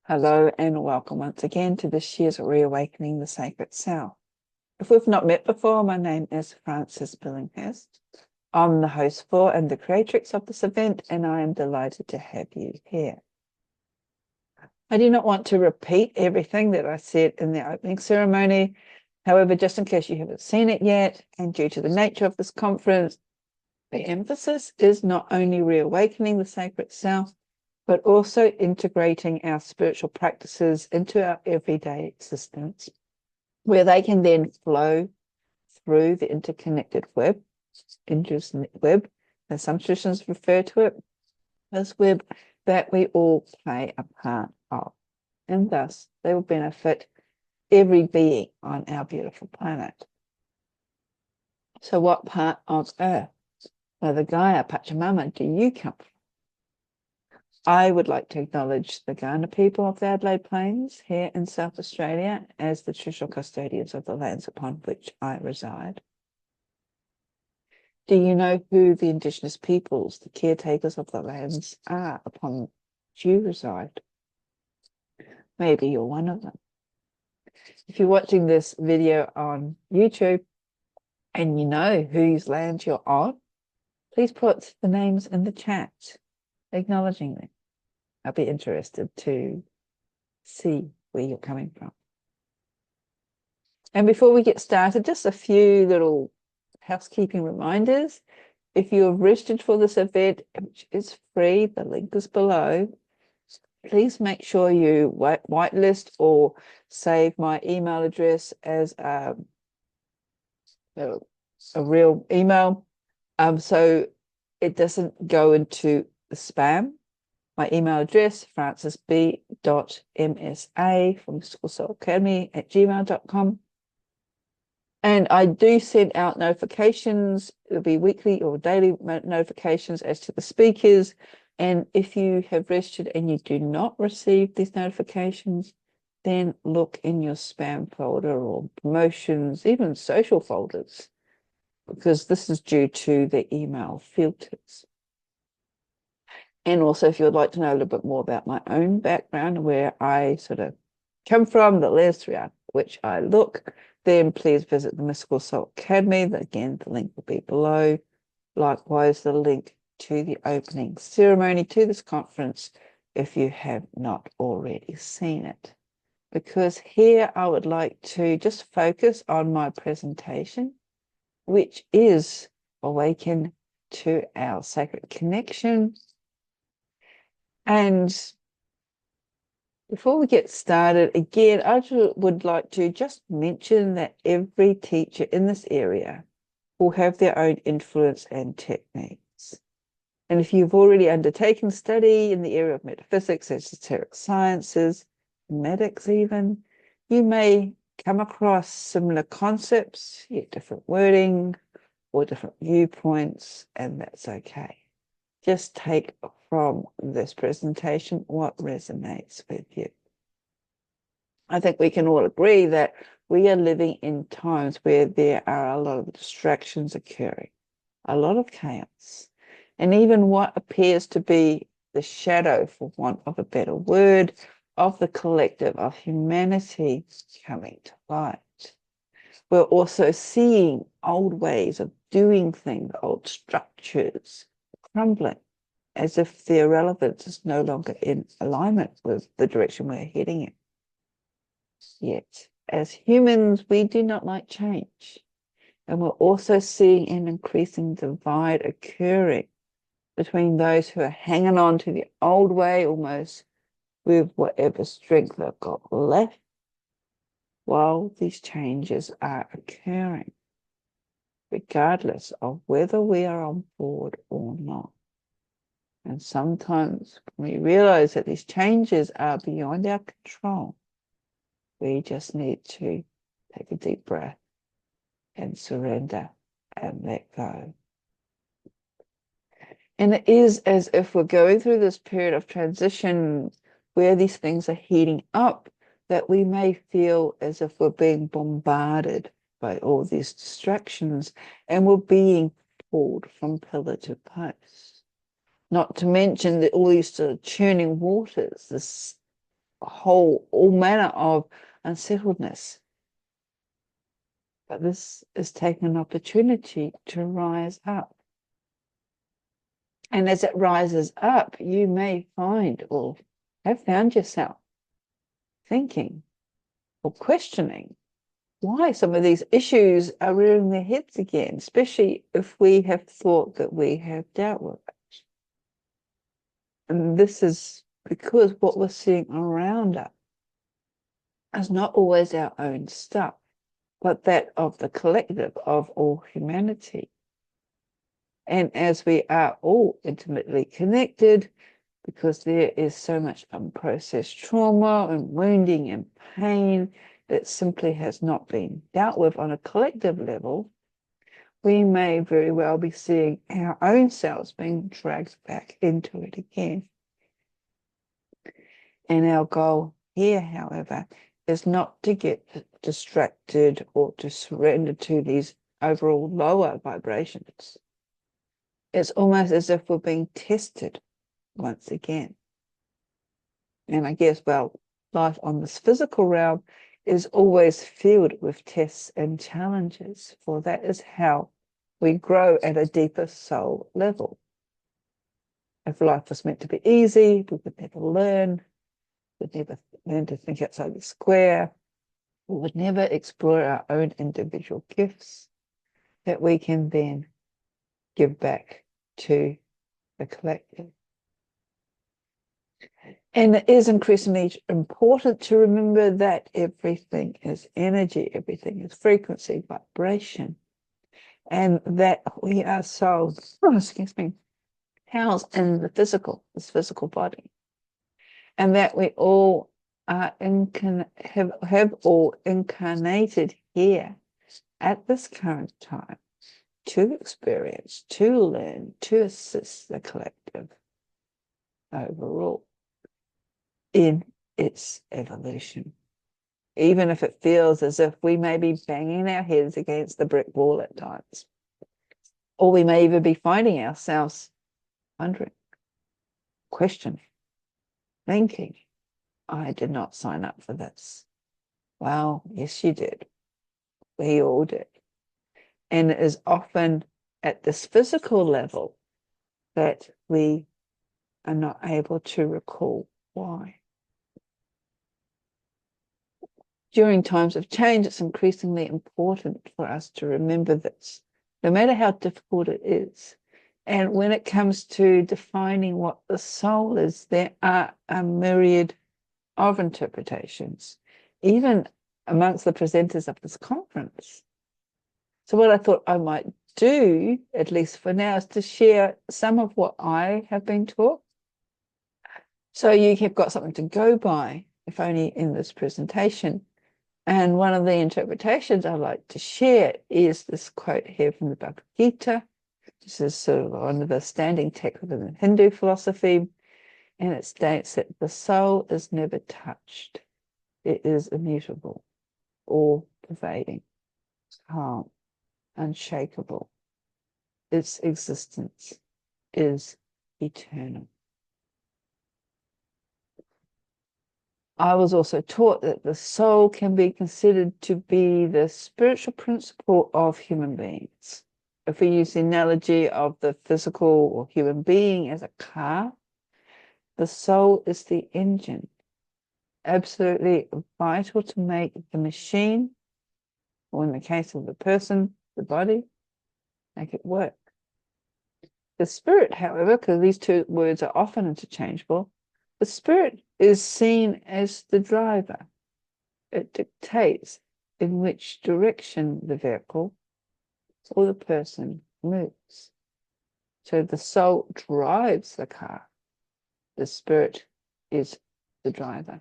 Hello and welcome once again to this year's Reawakening the Sacred Self. If we've not met before, my name is Frances Billinghurst. I'm the host for and the creatrix of this event, and I am delighted to have you here. I do not want to repeat everything that I said in the opening ceremony. However, just in case you haven't seen it yet, and due to the nature of this conference, the emphasis is not only reawakening the sacred self, but also integrating our spiritual practices into our everyday existence, where they can then flow through the interconnected web, Indigenous web, as some traditions refer to it, this web that we all play a part of. And thus, they will benefit every being on our beautiful planet. So what part of Earth, Mother Gaia, Pachamama, do you come from? I would like to acknowledge the Kaurna people of the Adelaide Plains here in South Australia as the traditional custodians of the lands upon which I reside. Do you know who the Indigenous peoples, the caretakers of the lands, are upon which you reside? Maybe you're one of them. If you're watching this video on YouTube and you know whose land you're on, please put the names in the chat, acknowledging them. I'll be interested to see where you're coming from. And before we get started, just a few little housekeeping reminders. If you have registered for this event, which is free, the link is below, please make sure you whitelist or save my email address as a real email, so it doesn't go into the spam. My email address, francesb.msa from mystical@gmail.com. And I do send out notifications. It'll be weekly or daily notifications as to the speakers. And if you have registered and you do not receive these notifications, then look in your spam folder or promotions, even social folders, because this is due to the email filters. And also, if you would like to know a little bit more about my own background, where I sort of come from, the lens throughout which I look, then please visit the Mystical Soul Academy. Again, the link will be below. Likewise, the link to the opening ceremony to this conference, if you have not already seen it. Because here I would like to just focus on my presentation, which is Awaken to Our Sacred Connection. And before we get started, again, I would like to just mention that every teacher in this area will have their own influence and techniques. And if you've already undertaken study in the area of metaphysics, esoteric sciences, medics even, you may come across similar concepts, yet different wording or different viewpoints, and that's okay. Just take from this presentation what resonates with you. I think we can all agree that we are living in times where there are a lot of distractions occurring, a lot of chaos, and even what appears to be the shadow, for want of a better word, of the collective of humanity coming to light. We're also seeing old ways of doing things, old structures crumbling, as if their relevance is no longer in alignment with the direction we're heading in. Yet, as humans, we do not like change. And we're also seeing an increasing divide occurring between those who are hanging on to the old way almost with whatever strength they've got left, while these changes are occurring, regardless of whether we are on board or not. And sometimes we realize that these changes are beyond our control. We just need to take a deep breath and surrender and let go. And it is as if we're going through this period of transition where these things are heating up, that we may feel as if we're being bombarded by all these distractions and we're being pulled from pillar to post. Not to mention that all these sort of churning waters, this all manner of unsettledness. But this is taking an opportunity to rise up. And as it rises up, you may find or have found yourself thinking or questioning why some of these issues are rearing their heads again, especially if we have thought that we have dealt with it. And this is because what we're seeing around us is not always our own stuff, but that of the collective of all humanity. And as we are all intimately connected, because there is so much unprocessed trauma and wounding and pain that simply has not been dealt with on a collective level, we may very well be seeing our own selves being dragged back into it again. And our goal here, however, is not to get distracted or to surrender to these overall lower vibrations. It's almost as if we're being tested once again. And I guess, well, life on this physical realm is always filled with tests and challenges, for that is how we grow at a deeper soul level. If life was meant to be easy, we would never learn. We'd never learn to think outside the square. We would never explore our own individual gifts that we can then give back to the collective. And it is increasingly important to remember that everything is energy, everything is frequency, vibration, and that we are souls, housed in this physical body, and that we all are have all incarnated here at this current time to experience, to learn, to assist the collective overall in its evolution. Even if it feels as if we may be banging our heads against the brick wall at times. Or we may even be finding ourselves wondering, questioning, thinking, I did not sign up for this. Well, yes, you did. We all did. And it is often at this physical level that we are not able to recall why. During times of change, it's increasingly important for us to remember this, no matter how difficult it is. And when it comes to defining what the soul is, there are a myriad of interpretations, even amongst the presenters of this conference. So what I thought I might do, at least for now, is to share some of what I have been taught. So you have got something to go by, if only in this presentation. And one of the interpretations I like to share is this quote here from the Bhagavad Gita. This is sort of one of the standing texts within the Hindu philosophy. And it states that the soul is never touched. It is immutable, all-pervading, calm, unshakable. Its existence is eternal. I was also taught that the soul can be considered to be the spiritual principle of human beings. If we use the analogy of the physical or human being as a car, the soul is the engine, absolutely vital to make the machine, or in the case of the person, the body, make it work. The spirit, however, because these two words are often interchangeable, the spirit is seen as the driver. It dictates in which direction the vehicle or the person moves. So the soul drives the car. The spirit is the driver.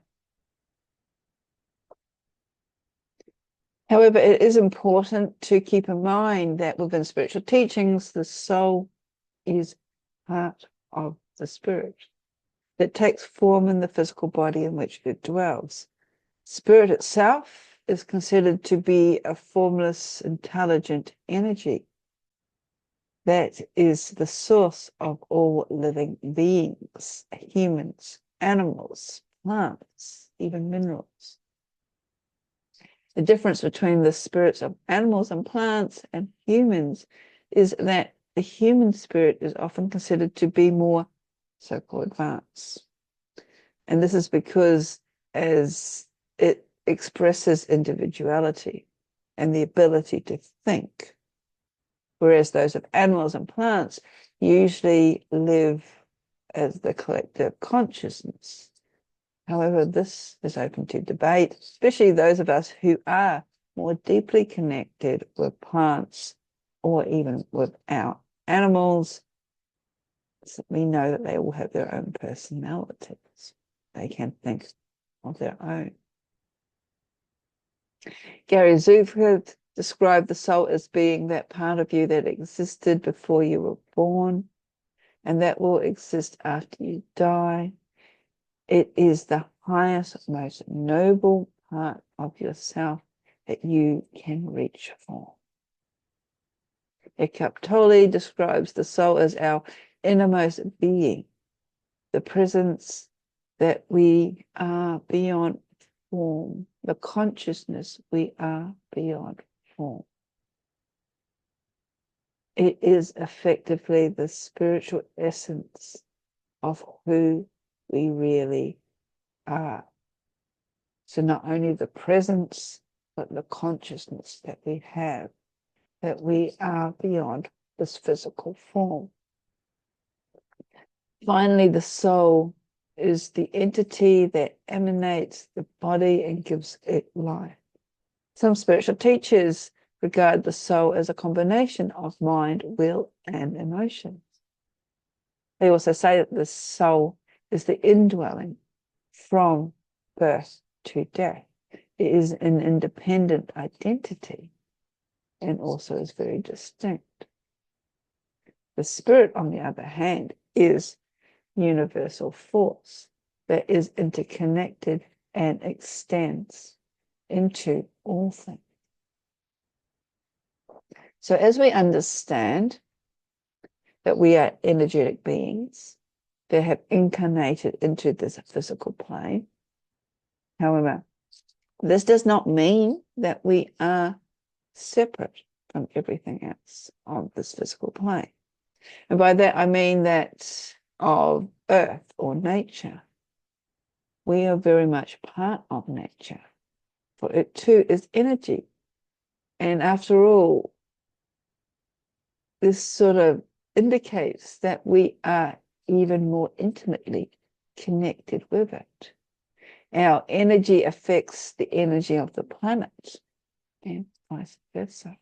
However, it is important to keep in mind that within spiritual teachings, the soul is part of the spirit. It takes form in the physical body in which it dwells. Spirit itself is considered to be a formless, intelligent energy that is the source of all living beings, humans, animals, plants, even minerals. The difference between the spirits of animals and plants and humans is that the human spirit is often considered to be more so-called advanced. And this is because as it expresses individuality and the ability to think, whereas those of animals and plants usually live as the collective consciousness. However, this is open to debate, especially those of us who are more deeply connected with plants or even with our animals. We know that they all have their own personalities. They can think of their own. Gary Zukav described the soul as being that part of you that existed before you were born and that will exist after you die. It is the highest, most noble part of yourself that you can reach for. Eckhart Tolle describes the soul as our innermost being, the presence that we are beyond form, the consciousness we are beyond form. It is effectively the spiritual essence of who we really are. So not only the presence, but the consciousness that we have, that we are beyond this physical form. Finally, the soul is the entity that emanates the body and gives it life. Some spiritual teachers regard the soul as a combination of mind, will, and emotions. They also say that the soul is the indwelling from birth to death. It is an independent identity and also is very distinct. The spirit, on the other hand, is universal force that is interconnected and extends into all things. So as we understand that we are energetic beings that have incarnated into this physical plane, however, this does not mean that we are separate from everything else on this physical plane. And by that, I mean that of earth or nature. We are very much part of nature, for it too is energy. And after all, this sort of indicates that we are even more intimately connected with it. Our energy affects the energy of the planet and vice versa.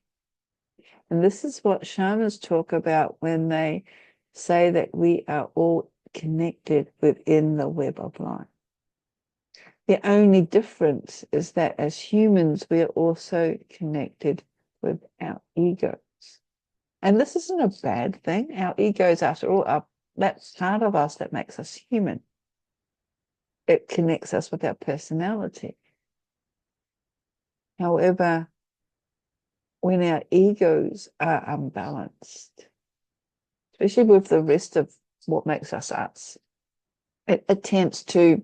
And this is what shamans talk about when they say that we are all connected within the web of life. The only difference is that as humans, we are also connected with our egos. And this isn't a bad thing. Our egos, after all, are that part of us that makes us human. It connects us with our personality. However, when our egos are unbalanced, especially with the rest of what makes us us, it attempts to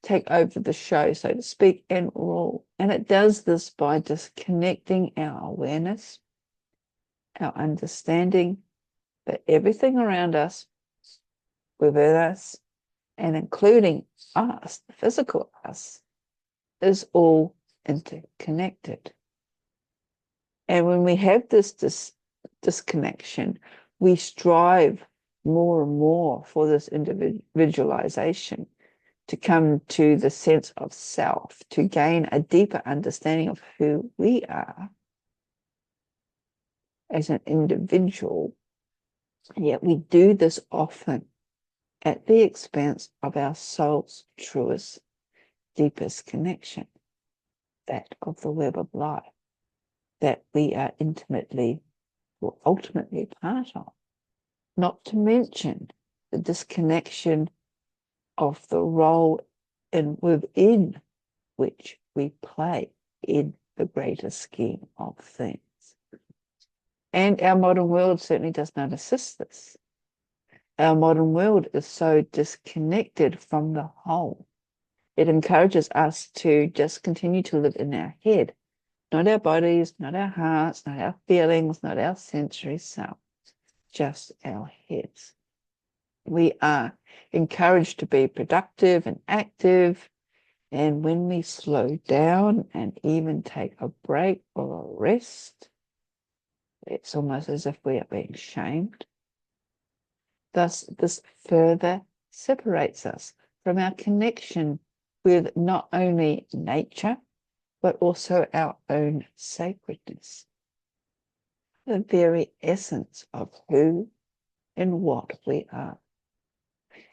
take over the show, so to speak, and rule. And it does this by disconnecting our awareness, our understanding that everything around us, within us, and including us, the physical us, is all interconnected. And when we have this disconnection, we strive more and more for this individualization, to come to the sense of self, to gain a deeper understanding of who we are as an individual. And yet we do this often at the expense of our soul's truest, deepest connection, that of the web of life, that we are intimately or ultimately part of. Not to mention the disconnection of the role within which we play in the greater scheme of things. And our modern world certainly does not assist this. Our modern world is so disconnected from the whole. It encourages us to just continue to live in our head, not our bodies, not our hearts, not our feelings, not our sensory self, just our heads. We are encouraged to be productive and active. And when we slow down and even take a break or a rest, it's almost as if we are being shamed. Thus, this further separates us from our connection with not only nature, but also our own sacredness, the very essence of who and what we are.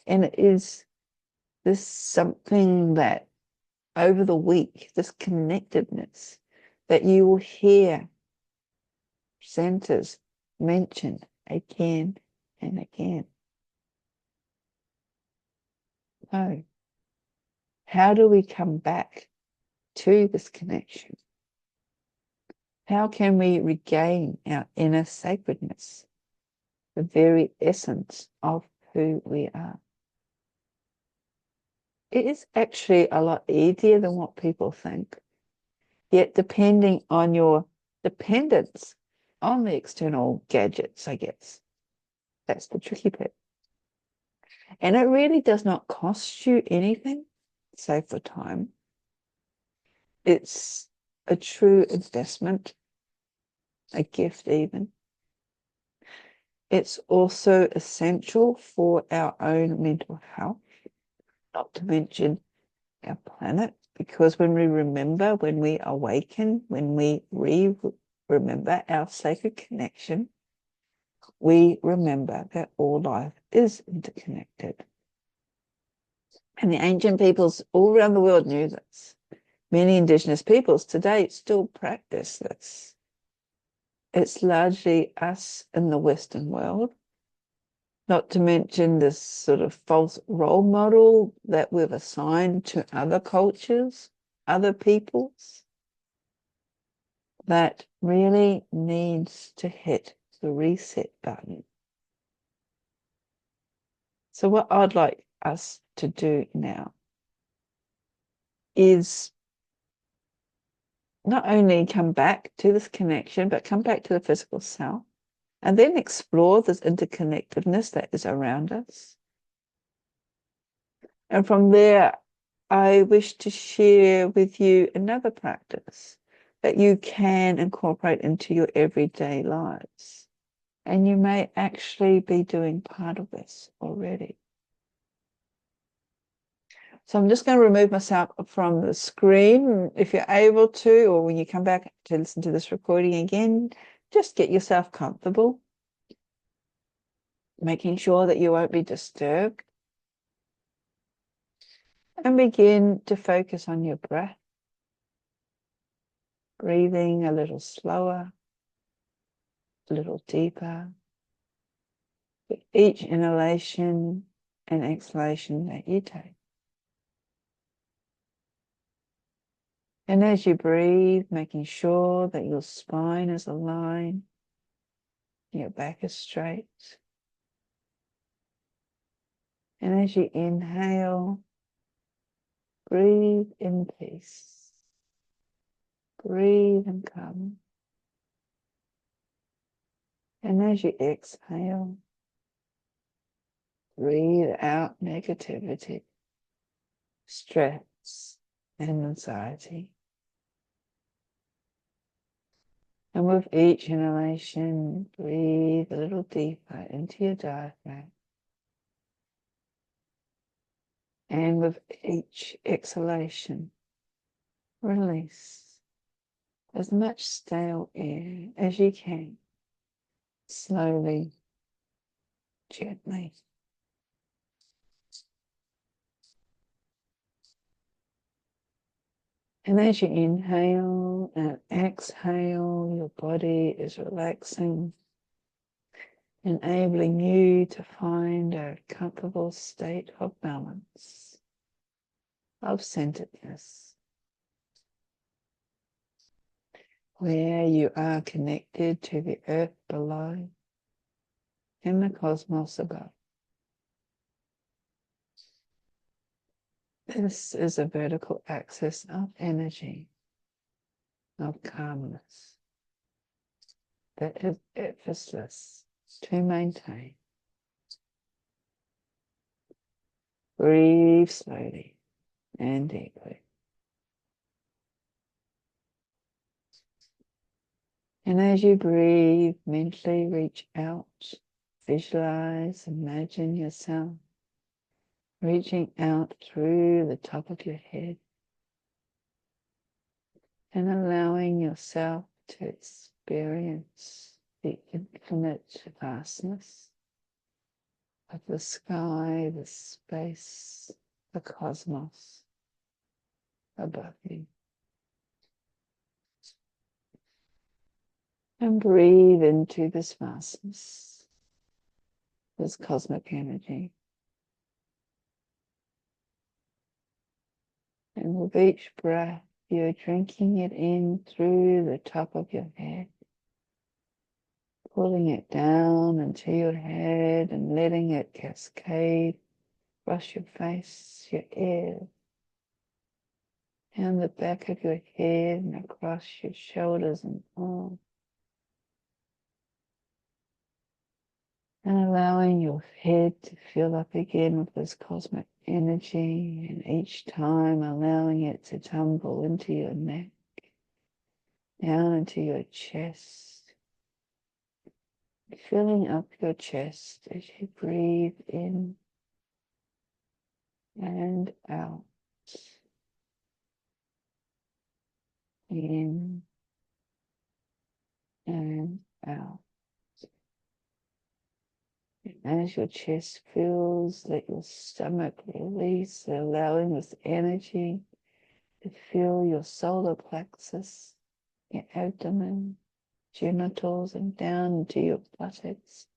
And it is this something that over the week, this connectedness that you will hear centers mentioned again and again. So, how do we come back to this connection? How can we regain our inner sacredness, the very essence of who we are? It is actually a lot easier than what people think. Yet depending on your dependence on the external gadgets, I guess, that's the tricky bit. And it really does not cost you anything, save for time. It's a true investment, a gift even. It's also essential for our own mental health, not to mention our planet, because when we remember, when we awaken, when we remember our sacred connection, we remember that all life is interconnected. And the ancient peoples all around the world knew this. Many Indigenous peoples today still practice this. It's largely us in the Western world, not to mention this sort of false role model that we've assigned to other cultures, other peoples, that really needs to hit the reset button. So what I'd like us to do now is not only come back to this connection, but come back to the physical self, and then explore this interconnectedness that is around us. And from there, I wish to share with you another practice that you can incorporate into your everyday lives. And you may actually be doing part of this already. So I'm just going to remove myself from the screen. If you're able to, or when you come back to listen to this recording again, just get yourself comfortable, making sure that you won't be disturbed. And begin to focus on your breath, breathing a little slower, a little deeper, with each inhalation and exhalation that you take. And as you breathe, making sure that your spine is aligned, your back is straight. And as you inhale, breathe in peace. Breathe and come. And as you exhale, breathe out negativity, stress, and anxiety. And with each inhalation, breathe a little deeper into your diaphragm. And with each exhalation, release as much stale air as you can, slowly, gently. And as you inhale and exhale, your body is relaxing, enabling you to find a comfortable state of balance, of centeredness, where you are connected to the earth below and the cosmos above. This is a vertical axis of energy, of calmness, that is effortless to maintain. Breathe slowly and deeply. And as you breathe, mentally reach out, visualize, imagine yourself reaching out through the top of your head and allowing yourself to experience the infinite vastness of the sky, the space, the cosmos above you. And breathe into this vastness, this cosmic energy. And with each breath, you're drinking it in through the top of your head, pulling it down into your head and letting it cascade across your face, your ears, down the back of your head and across your shoulders and arms. And allowing your head to fill up again with this cosmic energy, and each time allowing it to tumble into your neck, down into your chest, filling up your chest as you breathe in and out, in and out. As your chest fills, let your stomach release, allowing this energy to fill your solar plexus, your abdomen, genitals, and down into your buttocks,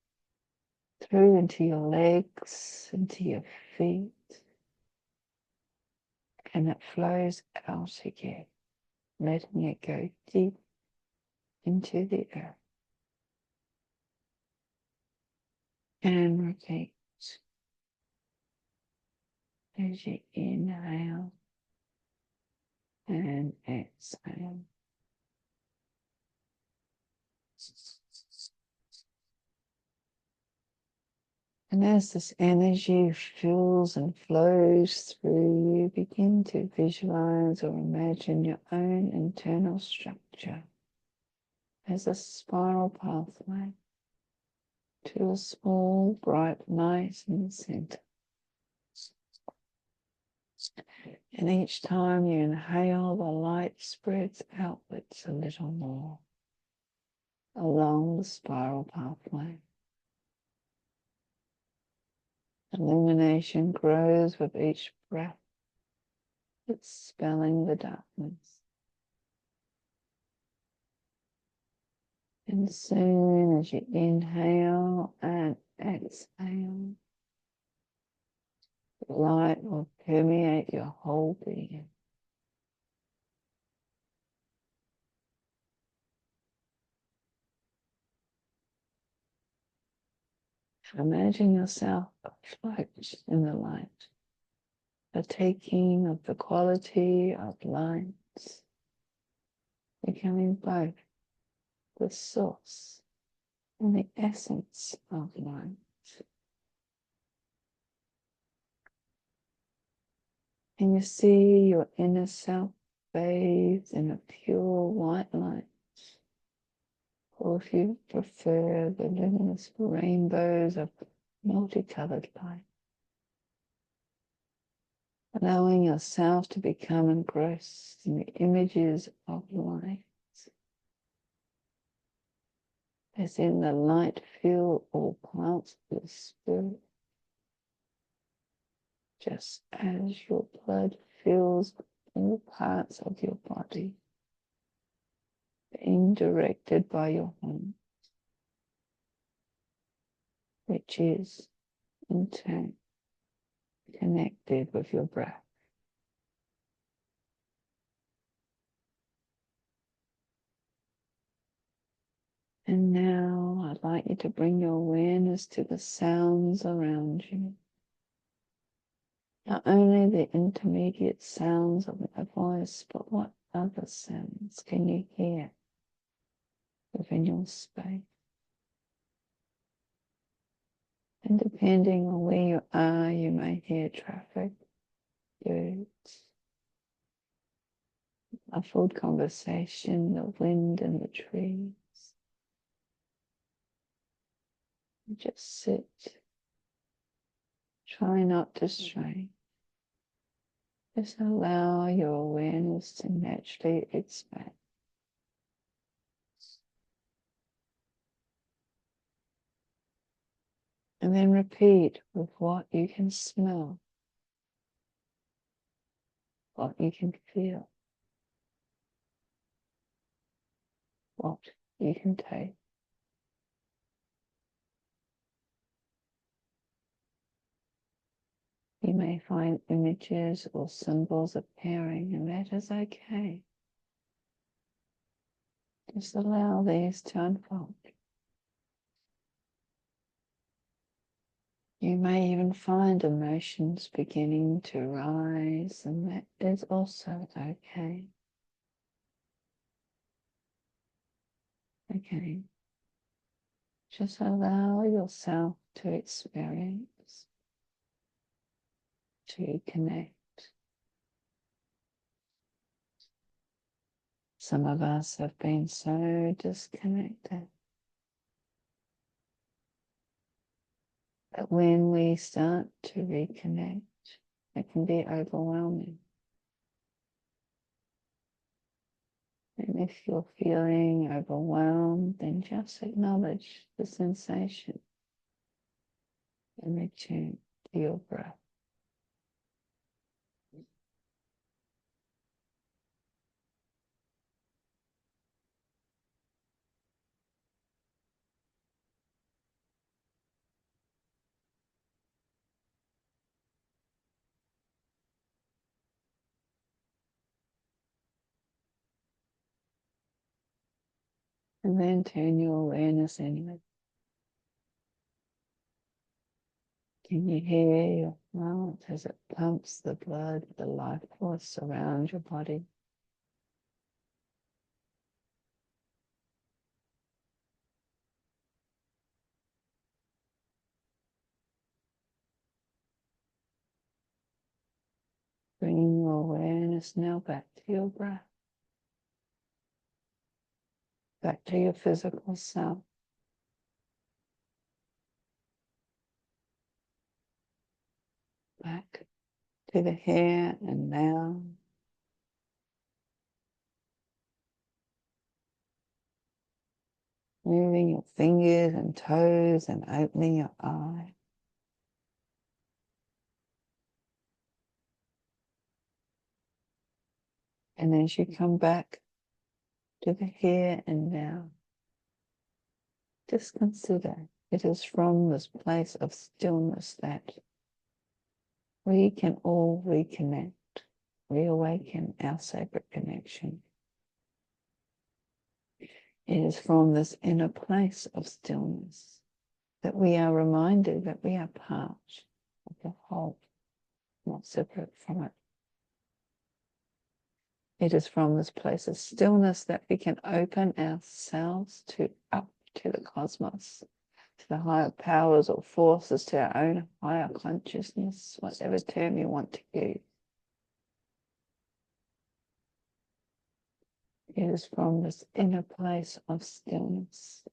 through into your legs, into your feet, and it flows out again, letting it go deep into the earth. And repeat as you inhale and exhale. And as this energy fills and flows through you, begin to visualize or imagine your own internal structure as a spiral pathway to a small bright light in the center. And each time you inhale, the light spreads outwards a little more along the spiral pathway. Illumination grows with each breath, expelling the darkness. And soon as you inhale and exhale, the light will permeate your whole being. Imagine yourself afloat in the light, partaking of the quality of light, becoming both the source and the essence of light. And you see your inner self bathed in a pure white light, or if you prefer, the luminous rainbows of multicolored light. Allowing yourself to become engrossed in the images of light, as in the light fill all parts of your spirit, just as your blood fills all parts of your body, being directed by your home, which is in turn connected with your breath. And now I'd like you to bring your awareness to the sounds around you. Not only the intermediate sounds of my voice, but what other sounds can you hear within your space? And depending on where you are, you may hear traffic, birds, muffled conversation, the wind in the trees. Just sit. Try not to strain. Just allow your awareness to naturally expand. And then repeat with what you can smell, what you can feel, what you can taste. You may find images or symbols appearing, and that is okay. Just allow these to unfold. You may even find emotions beginning to rise, and that is also okay. Okay. Just allow yourself to experience, to connect. Some of us have been so disconnected that when we start to reconnect, it can be overwhelming. And if you're feeling overwhelmed, then just acknowledge the sensation and return to your breath. And then turn your awareness inward. Can you hear your heart as it pumps the blood, the life force around your body? Bringing your awareness now back to your breath, back to your physical self. Back to the here and now. Moving your fingers and toes and opening your eye. And as you come back to the here and now, just consider it is from this place of stillness that we can all reconnect, reawaken our sacred connection. It is from this inner place of stillness that we are reminded that we are part of the whole, not separate from it. It is from this place of stillness that we can open ourselves up to the cosmos, to the higher powers or forces, to our own higher consciousness, whatever term you want to use. It is from this inner place of stillness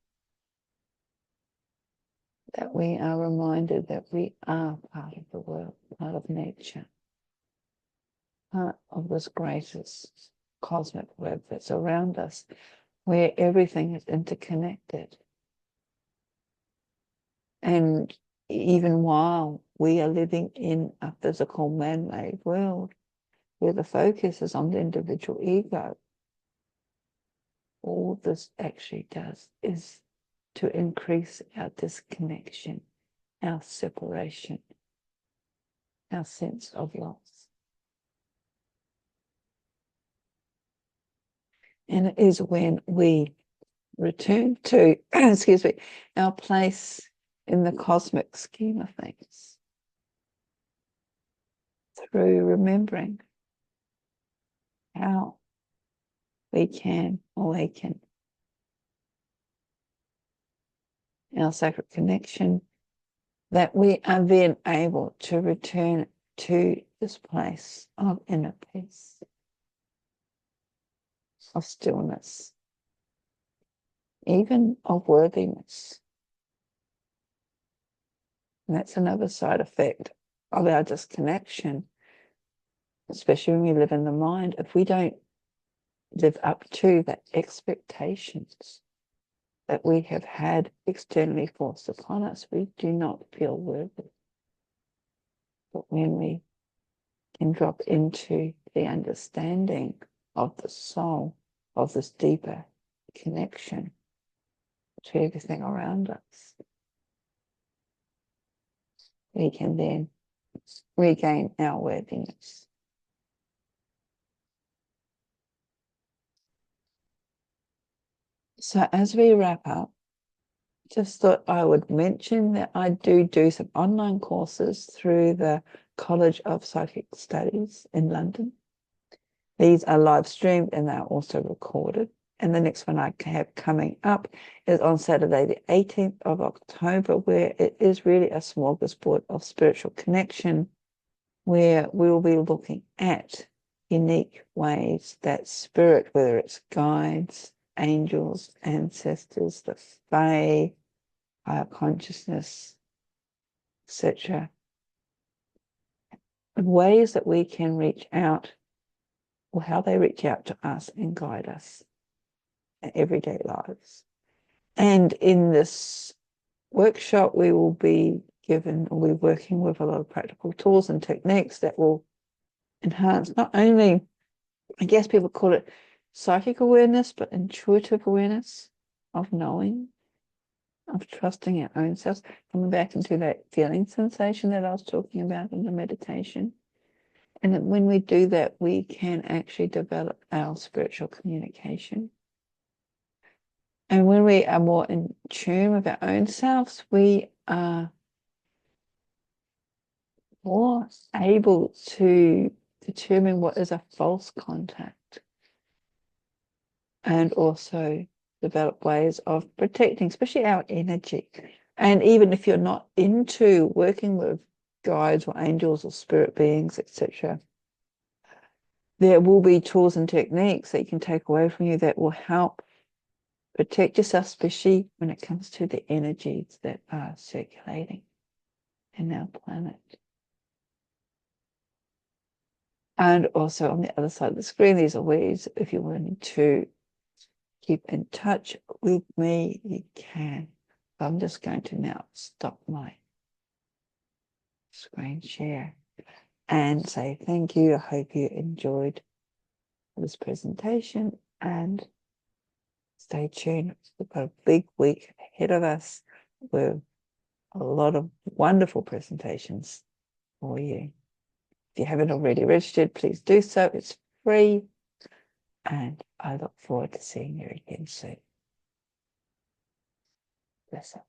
that we are reminded that we are part of the world, part of nature, part of this greatest cosmic web that's around us, where everything is interconnected. And even while we are living in a physical man-made world, where the focus is on the individual ego, all this actually does is to increase our disconnection, our separation, our sense of loss. And it is when we return to, excuse me, our place in the cosmic scheme of things, through remembering how we can awaken our sacred connection, that we are then able to return to this place of inner peace, of stillness, even of worthiness. And that's another side effect of our disconnection, especially when we live in the mind. If we don't live up to the expectations that we have had externally forced upon us, we do not feel worthy. But when we can drop into the understanding of the soul, of this deeper connection to everything around us, we can then regain our worthiness. So as we wrap up, just thought I would mention that I do some online courses through the College of Psychic Studies in London. These are live streamed and they're also recorded. And the next one I have coming up is on Saturday, the 18th of October, where it is really a smorgasbord of spiritual connection, where we'll be looking at unique ways that spirit, whether it's guides, angels, ancestors, the Fae, higher consciousness, etc., ways that we can reach out, or how they reach out to us and guide us in everyday lives. And in this workshop, we will be given, or we're working with a lot of practical tools and techniques that will enhance not only, I guess people call it psychic awareness, but intuitive awareness of knowing, of trusting our own selves, coming back into that feeling sensation that I was talking about in the meditation. And that when we do that, we can actually develop our spiritual communication. And when we are more in tune with our own selves, we are more able to determine what is a false contact, and also develop ways of protecting, especially our energy. And even if you're not into working with guides or angels or spirit beings, etc., there will be tools and techniques that you can take away from you that will help protect yourself, especially when it comes to the energies that are circulating in our planet. And also on the other side of the screen, these are ways, if you're wanting to keep in touch with me, you can. I'm just going to now stop my screen share and say thank you. I hope you enjoyed this presentation, and stay tuned. We've got a big week ahead of us with a lot of wonderful presentations for you. If you haven't already registered, please do so. It's free, and I look forward to seeing you again soon. Bless up.